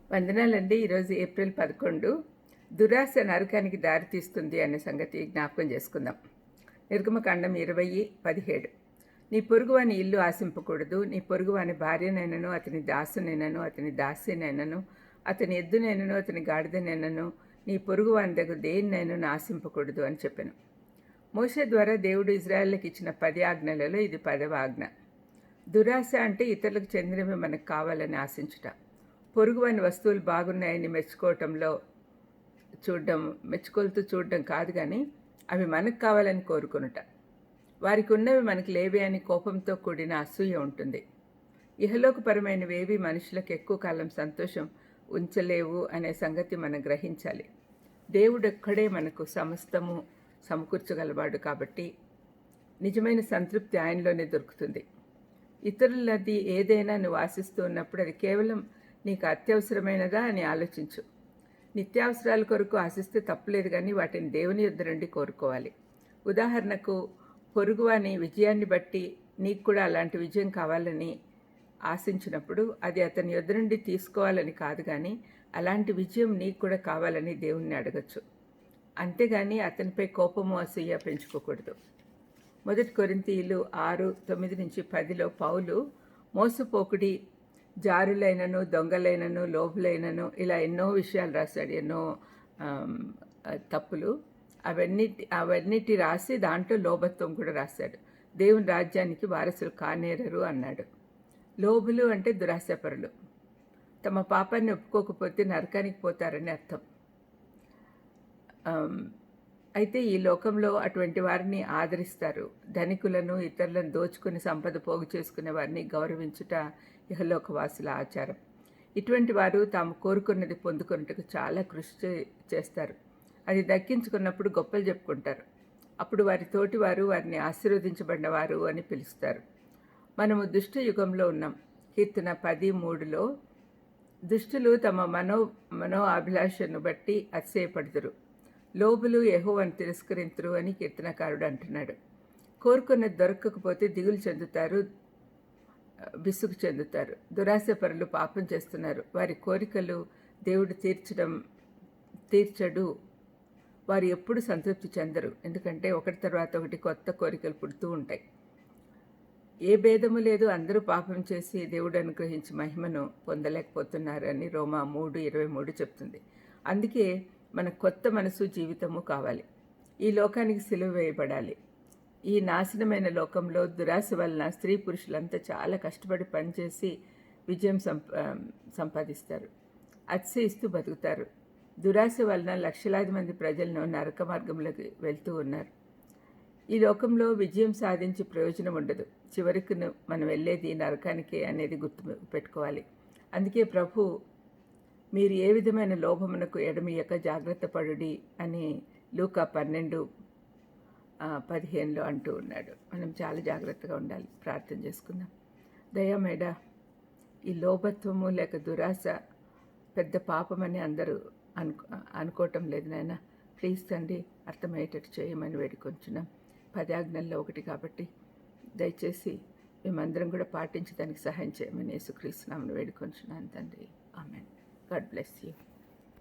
వందనాలండి. ఈరోజు ఏప్రిల్ 11. దురాశ నరకానికి దారితీస్తుంది అనే సంగతి జ్ఞాపకం చేసుకుందాం. నిర్గమకాండం 20:17. నీ పొరుగువాని ఇల్లు ఆశింపకూడదు. నీ పొరుగువాని భార్యనైనను, అతని దాసునైనను, అతని దాసినైనను, అతని ఎద్దునైనను, అతని గాడిదనైనను, నీ పొరుగువాని దగ్గర దేన్నైనను ఆశింపకూడదు అని చెప్పాను. మోషే ద్వారా దేవుడు ఇజ్రాయేళ్లకు ఇచ్చిన 10 ఆజ్ఞలలో ఇది 10వ ఆజ్ఞ. దురాశ అంటే ఇతరులకు చెందినవి మనకు కావాలని ఆశించుట. పొరుగువాని వస్తువులు బాగున్నాయని మెచ్చుకొలుతూ చూడడం కాదు, కానీ అవి మనకు కావాలని కోరుకొనుట. వారికి ఉన్నవి మనకు లేవే అని కోపంతో కూడిన అసూయ ఉంటుంది. ఇహలోకపరమైనవేవి మనుషులకు ఎక్కువ కాలం సంతోషం ఉంచలేవు అనే సంగతి మనం గ్రహించాలి. దేవుడొక్కడే మనకు సమస్తము సమకూర్చగలవాడు కాబట్టి నిజమైన సంతృప్తి ఆయనలోనే దొరుకుతుంది. ఇతరులది ఏదైనా నువ్వు ఆశిస్తూ ఉన్నప్పుడు అది కేవలం నీకు అత్యవసరమైనదా అని ఆలోచించు. నిత్యావసరాల కొరకు ఆశిస్తే తప్పులేదు, కానీ వాటిని దేవుని యొద్ద నుండి కోరుకోవాలి. ఉదాహరణకు, పొరుగువాని విజయాన్ని బట్టి నీకు కూడా అలాంటి విజయం కావాలని ఆశించినప్పుడు అది అతని యొద్ద నుండి తీసుకోవాలని కాదు, కానీ అలాంటి విజయం నీకు కూడా కావాలని దేవుణ్ణి అడగచ్చు. అంతేగాని అతనిపై కోపము అసూయ పెంచుకోకూడదు. 1 కొరింథీయులు 6:9-10లో పౌలు మోసపోకుడి, జారులైనను, దొంగలైనను, లోబులైనను ఇలా ఎన్నో విషయాలు రాశాడు, ఎన్నో తప్పులు. అవన్నిటి రాసి దాంట్లో లోభత్వం కూడా రాశాడు. దేవుని రాజ్యానికి వారసులు కానేరరు అన్నాడు. లోబులు అంటే దురాశపరులు. తమ పాపాన్ని ఒప్పుకోకపోతే నరకానికి పోతారని అర్థం. అయితే ఈ లోకంలో అటువంటి వారిని ఆదరిస్తారు. ధనికులను, ఇతరులను దోచుకుని సంపద పోగు చేసుకునే వారిని గౌరవించుట ఇహలోకవాసుల ఆచారం. ఇటువంటి వారు తాము కోరుకున్నది పొందుకున్నట్టుకు చాలా కృషి చేస్తారు. అది దక్కించుకున్నప్పుడు గొప్పలు చెప్పుకుంటారు. అప్పుడు వారి తోటివారు వారిని ఆశీర్వదించబడినవారు అని పిలుస్తారు. మనము దుష్ట యుగంలో ఉన్నాం. కీర్తన 10:3లో దుష్టులు తమ మనో అభిలాషను బట్టి అతిశయపడుదురు, లోబులు యెహోవాను తిరస్కరింతురు అని కీర్తనకారుడు అంటున్నాడు. కోరుకున్నది దొరకకపోతే దిగులు చెందుతారు, విసుగు చెందుతారు. దురాశపరులు పాపం చేస్తున్నారు. వారి కోరికలు దేవుడు తీర్చడు. వారు ఎప్పుడు సంతృప్తి చెందరు, ఎందుకంటే ఒకటి తర్వాత ఒకటి కొత్త కోరికలు పుడుతూ ఉంటాయి. ఏ భేదము లేదు, అందరూ పాపం చేసి దేవుడు అనుగ్రహించి మహిమను పొందలేకపోతున్నారు అని రోమా 3:23 చెప్తుంది. అందుకే మనకు కొత్త మనసు, జీవితము కావాలి. ఈ లోకానికి సిలువ వేయబడాలి. ఈ నాశనమైన లోకంలో దురాశ వలన స్త్రీ పురుషులంతా చాలా కష్టపడి పనిచేసి విజయం సంపాదిస్తారు, అతిశయిస్తూ బతుకుతారు. దురాశ వలన లక్షలాది మంది ప్రజలను నరక మార్గంలోకి వెళ్తూ ఉన్నారు. ఈ లోకంలో విజయం సాధించి ప్రయోజనం ఉండదు. చివరికి మనం వెళ్ళేది నరకానికే అనేది గుర్తు పెట్టుకోవాలి. అందుకే ప్రభు, మీరు ఏ విధమైన లోభమునకు ఎడమియక జాగ్రత్త పడుడి అని లూకా 12:15లో అంటూ ఉన్నాడు. మనం చాలా జాగ్రత్తగా ఉండాలి. ప్రార్థన చేసుకుందాం. దయామేడ, ఈ లోభత్వము లేక దురాశ పెద్ద పాపమని అందరూ అనుకోవటం లేదు నాయన. ప్లీజ్ తండ్రి, అర్థమయ్యేటట్టు చేయమని వేడుకొంచున్నాం. 10 ఆజ్ఞల్లో ఒకటి కాబట్టి దయచేసి మేమందరం కూడా పాటించడానికి సహాయం చేయమని యేసుక్రీస్తు నామమున వేడుకొంచున్నాను తండ్రి. ఆమేన్. God bless you.